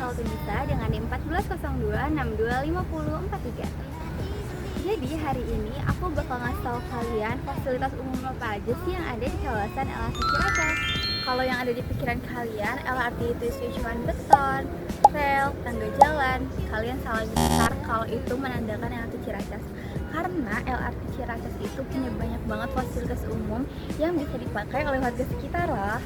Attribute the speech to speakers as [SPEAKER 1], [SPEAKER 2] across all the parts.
[SPEAKER 1] Auto bisa dengan di 1402 62 50 43. Jadi hari ini aku bakal ngasih tahu kalian fasilitas umum apa aja sih yang ada di kawasan LRT Ciracas. Kalau yang ada di pikiran kalian, LRT itu isinya cuma beton, rel, tangga jalan. Kalian salah besar kalau itu menandakan LRT Ciracas. Karena LRT Ciracas itu punya banyak banget fasilitas umum yang bisa dipakai oleh warga sekitar loh.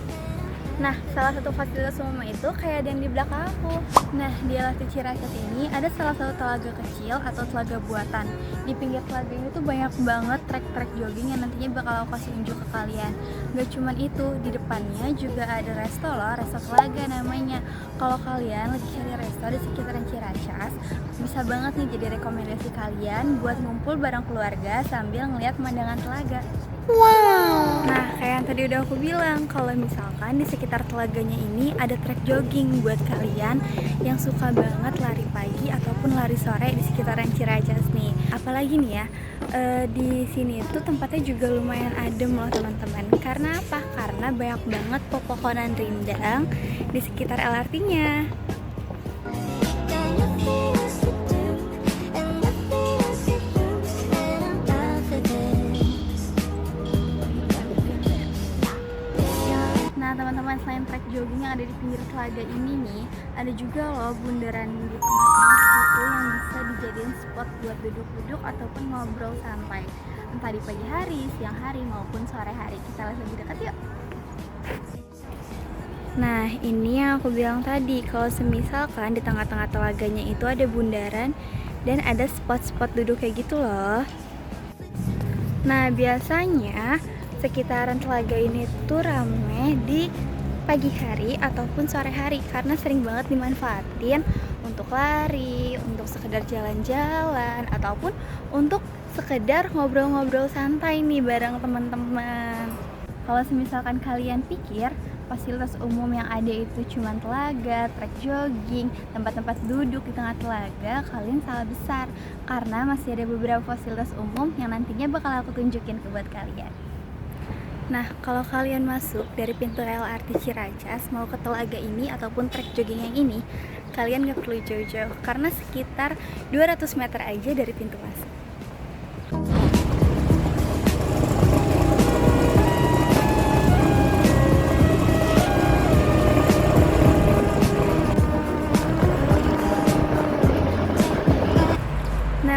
[SPEAKER 1] Nah, salah satu fasilitas umum itu kayak yang di belakang aku. Nah, di LRT Ciracas ini ada salah satu telaga kecil atau telaga buatan. Di pinggir telaga ini tuh banyak banget trek-trek jogging yang nantinya bakal aku kasih unjuk ke kalian. Gak cuman itu, di depannya juga ada resto loh, resto telaga namanya. Kalau kalian lagi cari resto di sekitaran Ciracas, bisa banget nih jadi rekomendasi kalian buat ngumpul bareng keluarga sambil ngeliat pemandangan telaga. Wow. Nah, kayak yang tadi udah aku bilang, kalau misalkan di sekitar telaganya ini ada trek jogging buat kalian yang suka banget lari pagi ataupun lari sore di sekitaran Ciracas nih. Apalagi nih ya, di sini tuh tempatnya juga lumayan adem loh teman-teman. Karena apa? Karena banyak banget pepohonan rindang di sekitar LRT-nya. Teman-teman, selain trek jogging yang ada di pinggir telaga ini nih, ada juga loh bundaran di tengah-tengah itu yang bisa dijadiin spot buat duduk-duduk ataupun ngobrol santai, entah di pagi hari, siang hari maupun sore hari. Kita lihat lebih dekat yuk. Nah, ini yang aku bilang tadi, kalau semisalkan di tengah-tengah telaganya itu ada bundaran dan ada spot-spot duduk kayak gitu loh. Nah, biasanya sekitaran telaga ini tuh rame di pagi hari ataupun sore hari karena sering banget dimanfaatin untuk lari, untuk sekedar jalan-jalan ataupun untuk sekedar ngobrol-ngobrol santai nih bareng teman-teman. Kalau misalkan kalian pikir fasilitas umum yang ada itu cuma telaga, trek jogging, tempat-tempat duduk di tengah telaga, kalian salah besar karena masih ada beberapa fasilitas umum yang nantinya bakal aku tunjukin ke buat kalian. Nah, kalau kalian masuk dari pintu LRT Ciracas mau ke telaga ini ataupun trek jogging yang ini, kalian gak perlu jauh-jauh karena sekitar 200 meter aja dari pintu masuk.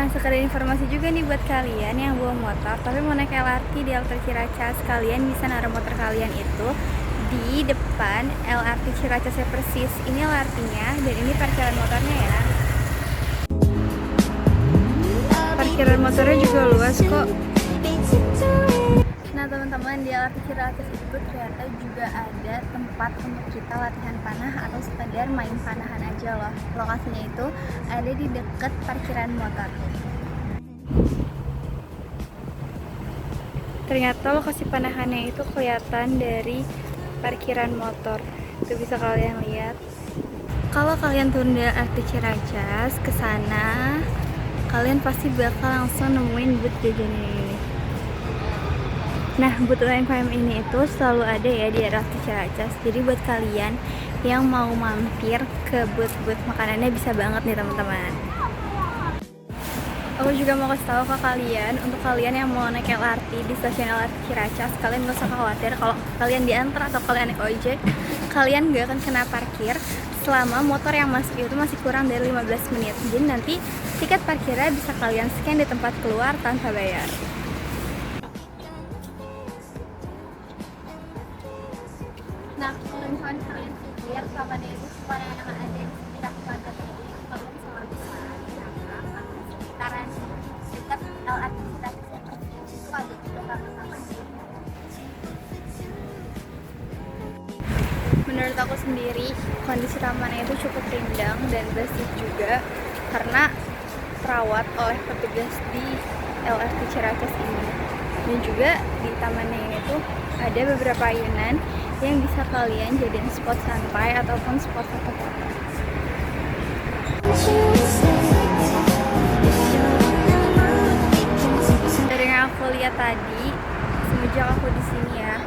[SPEAKER 1] Sekadar informasi juga nih buat kalian yang bawa motor tapi mau naik LRT di LRT Ciracas, kalian bisa naruh motor kalian itu di depan LRT Ciracasnya persis. Ini LRT-nya dan ini parkiran motornya ya. Parkiran motornya juga luas kok. Nah teman-teman, di LRT Ciracas itu ternyata juga ada tempat untuk kita latihan panah atau sekedar main panahan aja loh. Lokasinya itu ada di dekat parkiran motor. Ternyata lokasi panahannya itu kelihatan dari parkiran motor. Itu bisa kalian lihat. Kalau kalian turun dari LRT Ciracas ke sana, kalian pasti bakal langsung nemuin booth jajan ini. Nah, booth UMKM ini itu selalu ada ya di LRT Ciracas. Jadi buat kalian yang mau mampir ke booth-booth makanannya bisa banget nih teman-teman. Aku juga mau kasih tahu ke kalian, untuk kalian yang mau naik LRT di stasiun LRT Ciracas, kalian gak usah khawatir kalau kalian diantar atau kalian naik ojek, kalian gak akan kena parkir selama motor yang masuk itu masih kurang dari 15 menit. Jadi nanti tiket parkirnya bisa kalian scan di tempat keluar tanpa bayar. Nah, kalau misalkan kalian pikir kapan itu sekolah yang ada di sekitar keluarga ini, kalian bisa bisa sekitaran dekat LRT Ciracas itu ada juga taman-taman. Menurut aku sendiri, kondisi tamannya itu cukup rindang dan bersih juga karena terawat oleh petugas di LRT Ciracas ini. Dan juga di tamannya ini tuh ada beberapa ayunan yang bisa kalian jadiin spot santai ataupun spot foto-foto. Dari yang aku lihat tadi, semenjak aku di sini ya,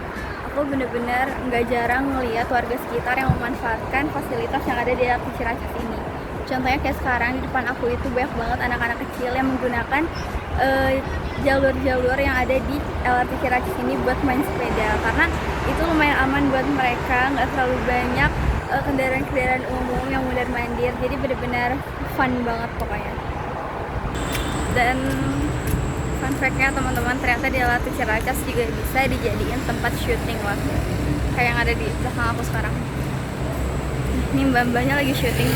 [SPEAKER 1] aku aku bener-bener nggak jarang ngeliat warga sekitar yang memanfaatkan fasilitas yang ada di LRT Ciracas ini. Contohnya kayak sekarang di depan aku itu banyak banget anak-anak kecil yang menggunakan jalur-jalur yang ada di LRT Ciracas ini buat main sepeda, karena itu lumayan aman buat mereka, nggak terlalu banyak kendaraan-kendaraan umum yang mondar-mandir, jadi bener-bener fun banget pokoknya. Dan fun fact-nya teman-teman, ternyata di LRT Ciracas juga bisa dijadiin tempat syuting loh, kayak yang ada di belakang aku sekarang. Ini mbak-mbaknya lagi syuting,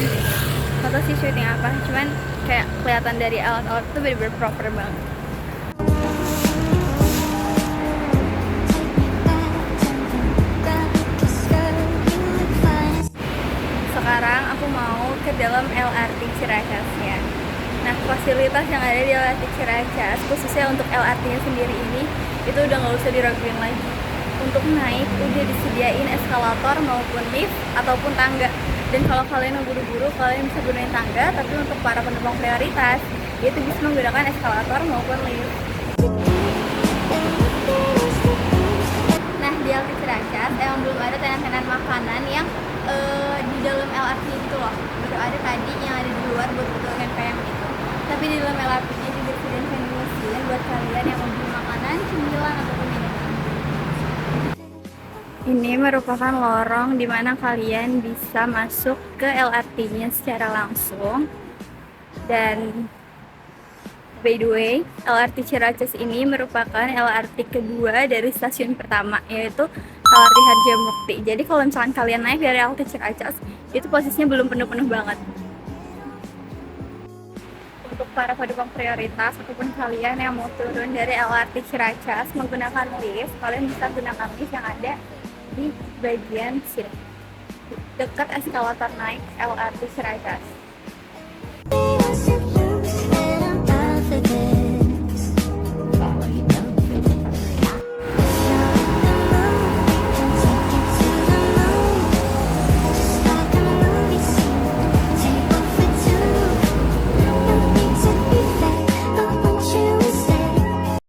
[SPEAKER 1] atau sih syuting apa, cuman kayak kelihatan dari alat-alat itu bener-bener proper banget. Sekarang aku mau ke dalam LRT Ciracas ya. Nah, fasilitas yang ada di LRT Ciracas, khususnya untuk LRT-nya sendiri ini, itu udah nggak usah diraguin lagi. Untuk naik udah disediain eskalator maupun lift ataupun tangga. Dan kalau kalian mau buru-buru, kalian bisa gunain tangga, tapi untuk para penumpang prioritas, itu bisa menggunakan eskalator maupun lift. Nah, di LRT Ciracas emang belum ada tenan-tenan makanan yang di dalam LRT itu loh. Baru ada tadi yang ada di luar buat botol kayak gitu. Tapi di dalam LRT-nya juga disediain vending machine buat kalian yang mau beli makanan, cemilan ataupun minuman. Ini merupakan lorong di mana kalian bisa masuk ke LRT-nya secara langsung. Dan by the way, LRT Ciracas ini merupakan LRT kedua dari stasiun pertama, yaitu LRT Harjamukti. Jadi kalau misalkan kalian naik dari LRT Ciracas, itu posisinya belum penuh-penuh banget. Untuk para penumpang prioritas ataupun kalian yang mau turun dari LRT Ciracas menggunakan lift, kalian bisa gunakan lift yang ada di bagian sini, dekat eskalator naik LRT Ciracas.